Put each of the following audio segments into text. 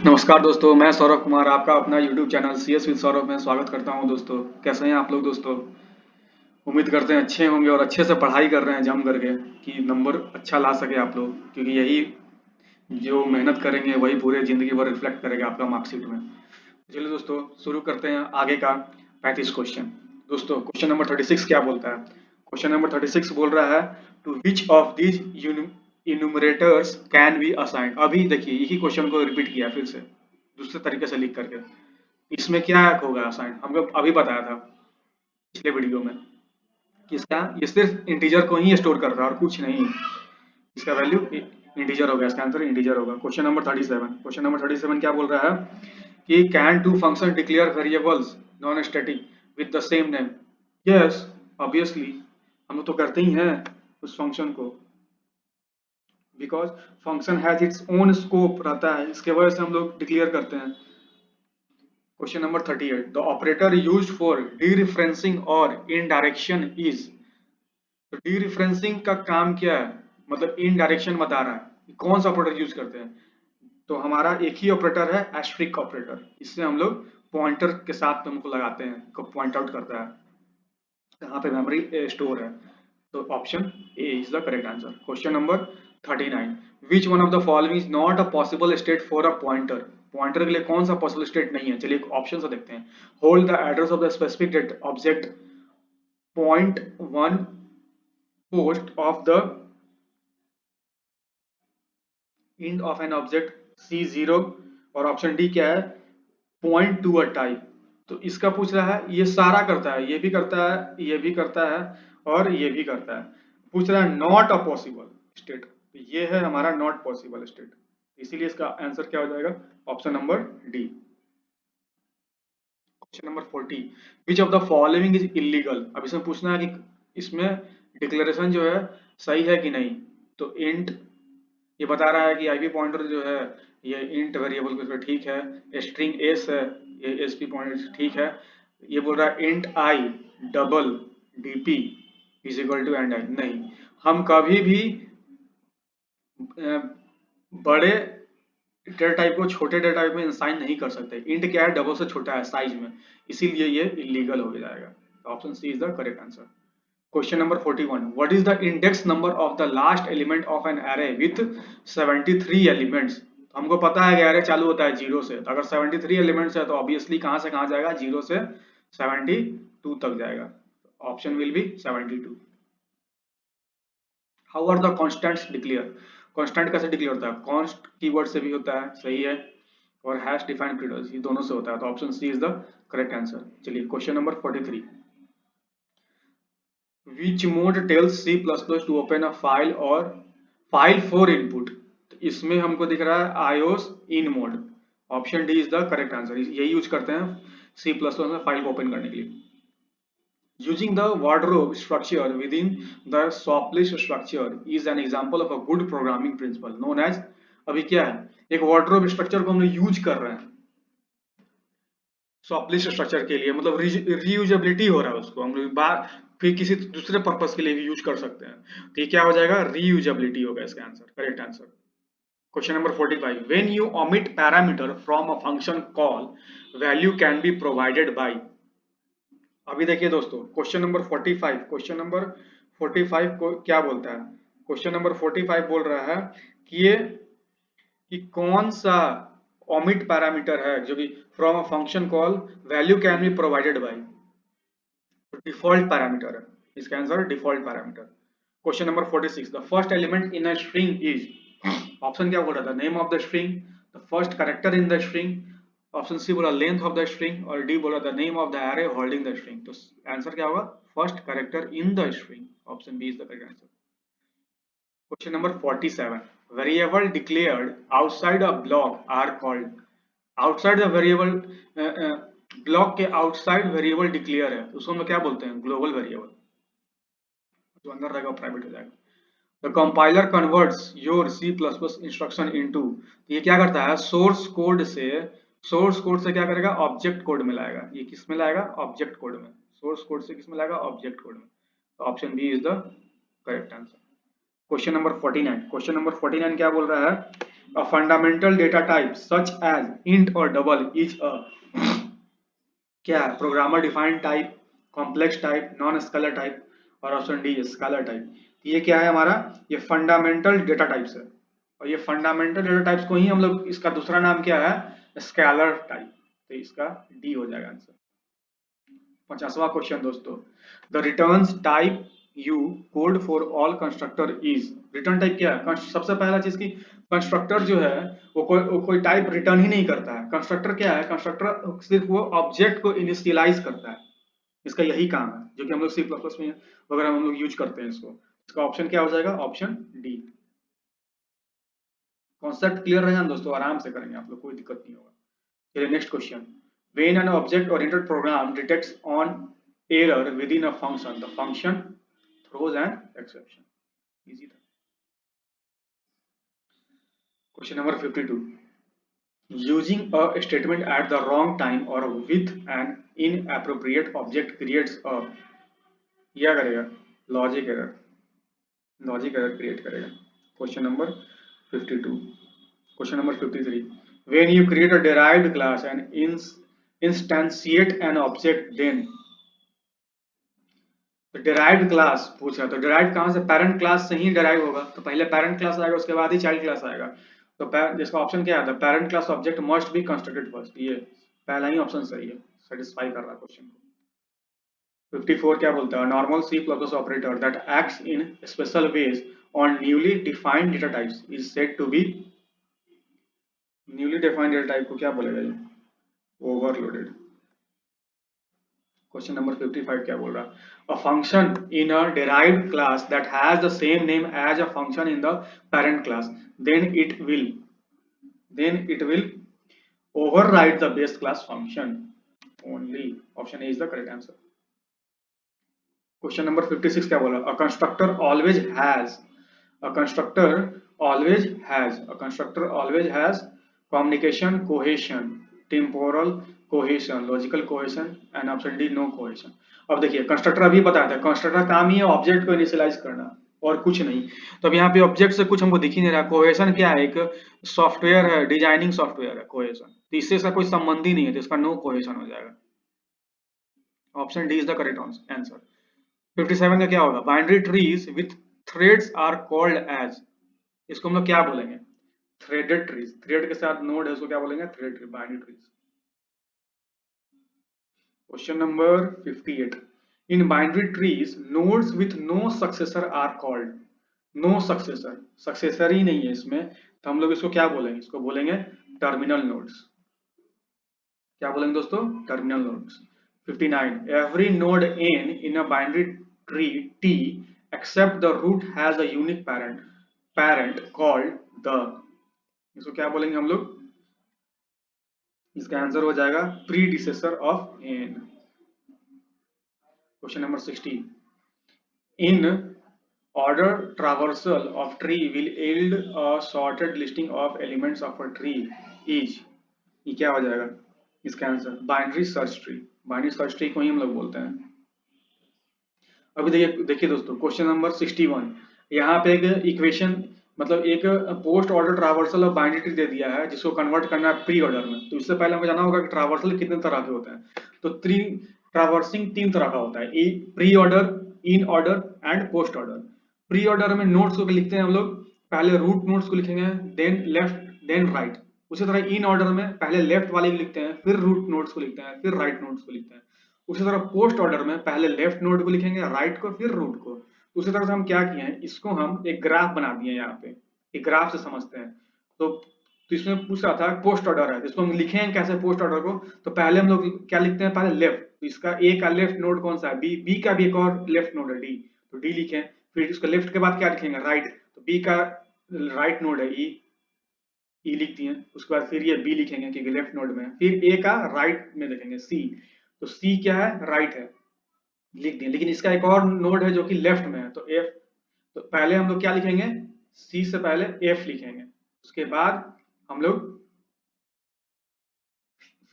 नमस्कार दोस्तों, मैं सौरभ कुमार आपका अपना YouTube channel CS with Saurabh में स्वागत करता हूं। दोस्तों कैसे हैं आप लोग? दोस्तों उम्मीद करते हैं अच्छे होंगे और अच्छे से पढ़ाई कर रहे हैं जम करके कि नंबर अच्छा ला सके आप लोग, क्योंकि यही जो मेहनत करेंगे वही पूरे ज़िंदगी भर रिफ्लेक्ट करेगा आपका मार्कशीट में। चलिए दोस्तों शुरू करते हैं आगे का 35 क्वेश्चन। दोस्तों क्वेश्चन नंबर 36 क्या बोलता है? क्वेश्चन नंबर 36 बोल रहा है to which of these enumerators can be assign. अभी देखिए यही क्वेश्चन को रिपीट किया फिर से दूसरे तरीके से लिख करके। इसमें क्या होगा असाइन, हमको अभी बताया था पिछले वीडियो में कि इसका ये सिर्फ इंटीजर को ही स्टोर कर रहा है और कुछ नहीं। इसका वैल्यू इंटीजर होगा, इसका आंसर इंटीजर होगा। क्वेश्चन नंबर 37, क्वेश्चन नंबर 37 क्या बोल रहा है कि can two function declare variables non static with the same name. Yes, obviously हम लोग तो करते ही हैं उस फंक्शन को, because function has its own scope रहता है, इसके वजह से हम लोग डिक्लेयर करते हैं। Question number 38, the operator used for dereferencing और इनडायरेक्शन इज। तो डीरेफरेंसिंग का काम क्या है, मतलब इन डायरेक्शन बता रहा है, कौन सा ऑपरेटर यूज करते हैं। तो हमारा एक ही ऑपरेटर है एस्ट्रिक ऑपरेटर, इससे हम लोग पॉइंटर के साथ हमको लगाते हैं, को पॉइंट आउट करता है कहाँ पे मेमोरी स्टोर है। तो option A is the correct answer. Question number 39, which one of the following is not a possible state for a pointer. Pointer के लिए कौन सा पॉसिबल स्टेट नहीं है? चलिए ऑप्शन से देखते हैं। Hold the address of the specific object, point one post of the end of an object C0, और ऑप्शन डी क्या है, पॉइंट टू अ टाइप। तो इसका पूछ रहा है, ये सारा करता है, ये भी करता है, ये भी करता है और ये भी करता है। पूछ रहा है नॉट अ पॉसिबल स्टेट, तो ये है हमारा नॉट पॉसिबल स्टेट, इसीलिए इसका आंसर क्या हो जाएगा, option number D. Question number 40, which of the following is illegal. अब इसमें पूछना है कि इसमें डिक्लेरेशन जो है सही है कि नहीं। तो इंट, ये बता रहा है कि आईपी पॉइंटर जो है ये इंट वेरिएबल के, ठीक है। स्ट्रिंग एस है, ये एसपी पॉइंटर ठीक है। ये बोल रहा है int i double DP is equal to and i. नहीं, हम कभी भी बड़े डेटा टाइप को छोटे डेटा टाइप में असाइन नहीं कर सकते। इंट क्या है, डबल से छोटा है साइज में, इसीलिए ये इलीगल हो जाएगा। Option C is the correct answer. Question number 41, what is the index number of the last element of an array with 73 elements. हमको पता है कि एरे चालू होता है जीरो से, तो अगर 73 एलिमेंट्स है तो ऑब्वियसली कहां से कहां जाएगा, जीरो से 72 तक जाएगा। Option will be 72। How are the constants declare. Constant कैसे डिक्लेयर होता है, कॉन्स्ट कीवर्ड से भी होता है, सही है, और हैश डिफाइंड पीरियड्स, ये दोनों से होता है। तो option C is the correct answer. चलिए question number 43, which mode tells C++ to open a file or file for input। तो इसमें हमको दिख रहा है iOS in mode। Option D is the correct answer, यही यूज करते हैं C++ में फाइल को ओपन करने के लिए। Using the wardrobe structure within the swapped list structure is an example of a good programming principle known as। अभी क्या है, एक wardrobe स्ट्रक्चर को हमने यूज कर रहे हैं स्वैप लिस्ट स्ट्रक्चर के लिए, मतलब रीयूजेबिलिटी हो रहा है उसको हम लोग बार फिर किसी दूसरे पर्पस के लिए भी यूज कर सकते हैं। तो ये क्या हो जाएगा, रीयूजेबिलिटी होगा इसका answer, correct answer. Question number 45, when you omit parameter from a function call value can be provided bye. अभी देखिए दोस्तों क्वेश्चन नंबर 45, क्वेश्चन नंबर 45 को क्या बोलता है, क्वेश्चन नंबर 45 बोल रहा है कि ये कि कौन सा omit पैरामीटर है जो कि from a function call value can be provided by, default parameter है, इसका answer default parameter. Question number 46, the first element in a string is. Option क्या बोला था, name of the string, the first character in the string, option C बोला length of the string, और D बोला the name of the array holding the string. तो answer क्या होगा, first character in the string, option B is the correct answer. Question number 47, variable declared outside a block are called. Outside the variable, block के outside variable declare है, उसको हम लोग क्या बोलते हैं, ग्लोबल वेरिएबल। जो अंदर रहेगा प्राइवेट हो जाएगा। The compiler converts your C++ instruction into. ये क्या करता है, सोर्स कोड से क्या करेगा, ऑब्जेक्ट कोड में लाएगा। ये किस में लाएगा, ऑब्जेक्ट कोड में। सोर्स कोड से किस में लाएगा, ऑब्जेक्ट कोड में। तो option B is the correct answer. Question number 49, question number 49 क्या बोल रहा है A fundamental data type such as int or double is a क्या है, programmer defined type, complex type, non scalar type, और option D scalar type. ये क्या है हमारा, ये फंडामेंटल डेटा टाइप्स है, और ये फंडामेंटल डेटा टाइप्स को ही हम लोग, इसका दूसरा नाम क्या है, स्केलर टाइप। तो इसका डी हो जाएगा आंसर। 50वां क्वेश्चन दोस्तों, the returns type you code for all constructor is. Return type क्या है, सबसे पहला चीज की कंस्ट्रक्टर जो है वो कोई टाइप रिटर्न ही नहीं करता है। कंस्ट्रक्टर क्या है, कंस्ट्रक्टर सिर्फ वो ऑब्जेक्ट को इनिशियलाइज करता है, इसका यही काम है, जो कि हम लोग सी प्लस प्लस में वगैरह हम लोग यूज करते हैं इसको। इसका ऑप्शन क्या हो जाएगा, ऑप्शन डी। कॉन्सेप्ट क्लियर रहेगा दोस्तों, आराम से करेंगे आप लोग, कोई दिक्कत नहीं होगा। चलिए next question, when an object oriented program detects on error within a function, the function throws an exception। easy था। Question number 52, using a statement at the wrong time or with an inappropriate object creates a, क्या करेगा, logic error, logic error create करेगा। Question number 52। Question number 53, when you create a derived class and instantiate an object, then तो derived class पूछा, तो derived कहां से, parent class से ही derive होगा, तो पहले पेरेंट क्लास आएगा उसके बाद ही चाइल्ड क्लास आएगा। तो जिसका ऑप्शन क्या है, parent class object must be constructed first, ये पहला ही ऑप्शन सही है, सेटिस्फाई कर रहा है क्वेश्चन को। 54 क्या बोलता है, normal C plus operator that acts in special ways on newly defined data types is said to be, newly defined data type को क्या बोलेगा ये, ओवरलोडेड। क्वेश्चन नंबर 55 क्या बोल रहा है, a function in a derived class that has the same name as a function in the parent class, then it will override the base class function only। option A is the correct answer। Question number 56 क्या बोला, a constructor always has, a constructor always has communication cohesion, temporal cohesion, logical cohesion, and option D no cohesion। अब देखिए constructor अभी बताया था, constructor काम ही है object को इनिशियलाइज करना और कुछ नहीं। तो अब यहाँ पे ऑब्जेक्ट से कुछ हमको दिख ही नहीं रहा। कोहेशन क्या है, एक सॉफ्टवेयर है, डिजाइनिंग सॉफ्टवेयर है कोहेशन, तो इससे इसका कोई संबंध ही नहीं है, तो इसका नो कोहेशन हो जाएगा। Option D is the correct answer. 57 का क्या होगा, binary trees with threads are called as, इसको हम लोग क्या बोलेंगे, थ्रेडेड ट्रीज, थ्रेड के साथ नोड है उसको क्या बोलेंगे, thread tree, binary trees. Question number 58, in binary trees nodes with no successor are called, no successor, successor ही नहीं है इसमें, तो हम लोग इसको क्या बोलेंगे, इसको बोलेंगे टर्मिनल नोड्स। क्या बोलेंगे दोस्तों, terminal nodes. 59, every node n in a binary tree T except the root has a unique parent called the, इसको क्या बोलेंगे हम लोग, इसका आंसर हो जाएगा predecessor of n। Question number 60, in order traversal of tree will yield a sorted listing of elements of a tree is, ये क्या हो जाएगा, इसका answer binary search tree, binary search tree को ही हम लोग बोलते हैं। अभी देखिए दोस्तों क्वेश्चन नंबर 61, यहाँ पे एक इक्वेशन, मतलब एक post order traversal of binary tree दे दिया है जिसको कन्वर्ट करना है प्री ऑर्डर में। तो इससे पहले हमको जाना होगा कि ट्रावर्सल कितने तरह के होते हैं। तो ट्रावर्सिंग 3 तरह का होता है, pre order, in order and post order. Pre order में नोड्स को लिखते हैं हम लोग, पहले रूट नोड्स को लिखेंगे, देन लेफ्ट देन राइट। उसी तरह इन ऑर्डर में पहले लेफ्ट वाले को लिखते हैं, फिर रूट नोड्स को लिखते हैं, फिर राइट नोड्स को लिखते हैं। उसी तरह पोस्ट ऑर्डर में पहले लेफ्ट नोड को लिखेंगे, राइट को, फिर रूट को। उसी तरह से हम क्या किए हैं, इसको हम एक ग्राफ बना दिए यहाँ पे, एक ग्राफ से समझते हैं। तो इसमें पूछ रहा था पोस्ट ऑर्डर है, तो इसको हम लिखेंगे कैसे पोस्ट ऑर्डर को, तो पहले हम लोग क्या लिखते हैं, पहले लेफ्ट, तो इसका ए का लेफ्ट नोड कौन सा है, बी, बी का भी एक और लेफ्ट नोड है डी, तो डी लिखें। फिर इसका लेफ्ट के बाद क्या लिखेंगे, राइट, तो बी का राइट नोड है ई, ई लिख दिए। उसके बाद फिर ये बी लिखेंगे क्योंकि लेफ्ट नोड में है। फिर ए का राइट में लिखेंगे सी, तो सी क्या है, राइट है, लिख दिए। लेकिन इसका एक और नोड है जो कि लेफ्ट में है, तो एफ, तो पहले हम लोग क्या लिखेंगे, सी से पहले एफ लिखेंगे, उसके बाद हम लोग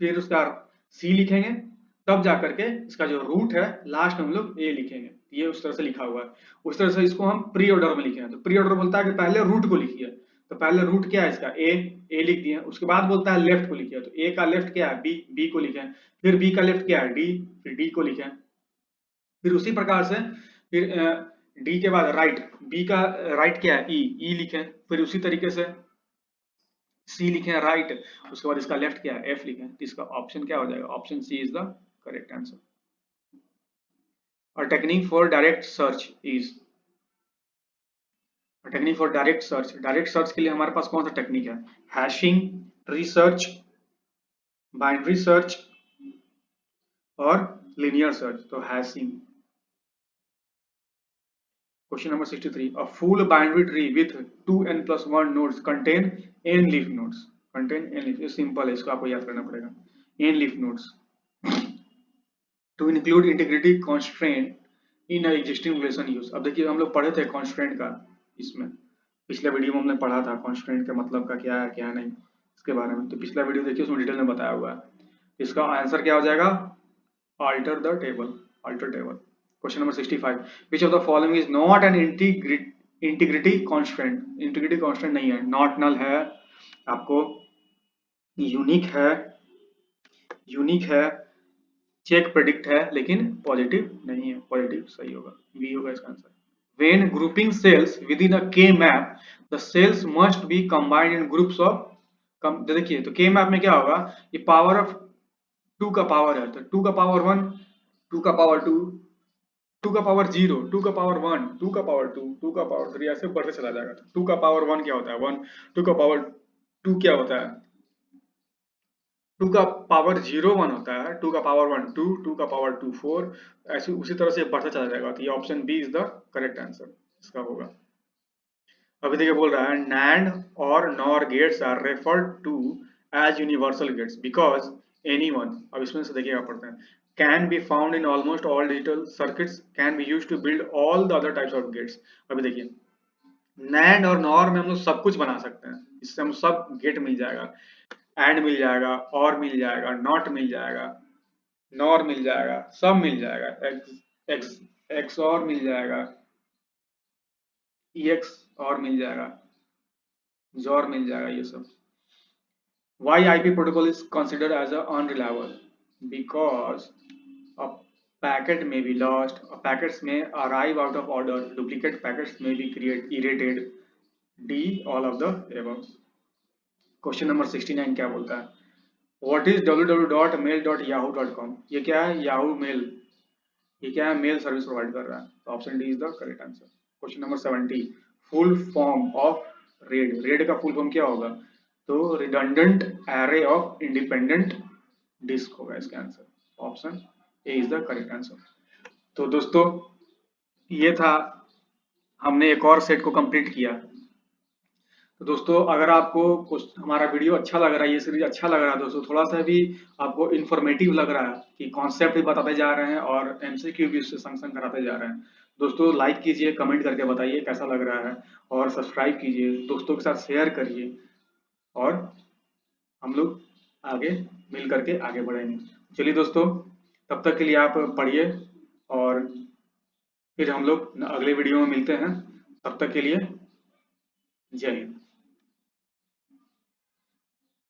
फिर उसका सी लिखेंगे, तब जाकर के इसका जो रूट है लास्ट में हम लोग ए लिखेंगे। ये उस तरह से लिखा हुआ है। उस तरह से इसको हम प्री ऑर्डर में लिखे हैं। तो प्री ऑर्डर बोलता है कि पहले रूट को लिखिए, तो पहले रूट क्या है इसका, ए लिख दिए, उसके बाद बोलता है लेफ्ट को लिखिए, तो ए का लेफ्ट क्या है, बी को लिखें, फिर बी का लेफ्ट क्या है, डी, फिर डी को लिखें, फिर उसी प्रकार से फिर डी के बाद राइट, बी का राइट क्या है, ई लिखें, फिर उसी तरीके से सी लिखें राइट, उसके बाद इसका लेफ्ट क्या है, एफ लिखें, तो इसका ऑप्शन क्या हो जाएगा, option C is the correct answer. और technique for direct search is, technique for direct search के लिए हमारे पास कौन सा टेक्निक है, hashing, tree search, binary search और लिनियर सर्च। तो hashing. Question number 63, a full binary tree with 2n+1 nodes contain n leaf nodes, contain n leaf, ये सिंपल है, इसको आपको याद करना पड़ेगा, n leaf nodes to include integrity constraint in a existing relation use। अब देखिए हम लोग पढ़े थे constraint का, इसमें पिछले वीडियो में हमने पढ़ा था constraint के मतलब का क्या है क्या नहीं इसके बारे में, तो पिछला वीडियो देखिए, उसमें डिटेल में बताया हुआ है। इसका आंसर क्या हो जाएगा, alter the table, alter table। Question number 65, which of the following is not an integrity constraint, integrity constraint नहीं है, not null है, आपको यूनिक है, चेक प्रेडिक्ट है, लेकिन पॉजिटिव नहीं है, पॉजिटिव सही होगा, बी होगा इसका answer. When grouping cells within a K map, the cells must be combined in groups of, देखिए तो K map में क्या होगा, ये पावर ऑफ 2 का पावर है, तो 2 का पावर 1, 2 का पावर 2, 2 का पावर 0, 2 का पावर 1, 2 का पावर 2, 2 का पावर 3, ऐसे बढ़ते चला जाएगा। 2 का पावर 1 क्या होता है 1, 2 का पावर 2 क्या होता है, 2 का पावर 0 1 होता है, 2 का पावर 1 2, 2 का पावर 2 4, ऐसे उसी तरह से बढ़ता चला जाएगा। तो ये option B is the correct answer इसका होगा। अभी देखिए बोल रहा है NAND और NOR gates are referred to as universal gates because anyone, अब इसमें से देखिएगा पढ़ते हैं, can be found in almost all digital circuits, can be used to build all the other types of gates। अभी देखिए NAND और NOR में हम लोग सब कुछ बना सकते हैं, इससे हम सब गेट मिल जाएगा, AND मिल जाएगा, OR मिल जाएगा, NOT मिल जाएगा, NOR मिल जाएगा, सब मिल जाएगा, XOR मिल जाएगा, EX और मिल जाएगा, XOR मिल जाएगा, ये सब। Why IP protocol is considered as a unreliable? Because a packet may be lost, packets may arrive out of order, duplicate packets may be created, D all of the above। Question number 69 क्या बोलता है, What is www.mail.yahoo.com? ये क्या है, Yahoo mail, ये क्या है, mail service provide कर रहा है, तो option D is the correct answer. Question number 70, full form of RAID का फुल फॉर्म क्या होगा, तो redundant array of independent disk होगा इसका answer, option A is the correct answer. तो दोस्तों ये था, हमने एक और सेट को कंप्लीट किया। तो दोस्तों अगर आपको कुछ हमारा वीडियो अच्छा लग रहा है, ये सीरीज अच्छा लग रहा है दोस्तों, थोड़ा सा भी आपको इन्फॉर्मेटिव लग रहा है कि कॉन्सेप्ट भी बताते जा रहे हैं और एमसीक्यू भी उससे संग संग कराते जा रहे हैं, दोस्तों लाइक कीजिए, कमेंट करके बताइए कैसा लग रहा है, और सब्सक्राइब कीजिए, दोस्तों के साथ शेयर करिए, और हम लोग आगे मिल करके आगे बढ़ेंगे। चलिए दोस्तों, तब तक के लिए आप पढ़िए, और फिर हम लोग अगले वीडियो में मिलते हैं, तब तक के लिए जय हिंद।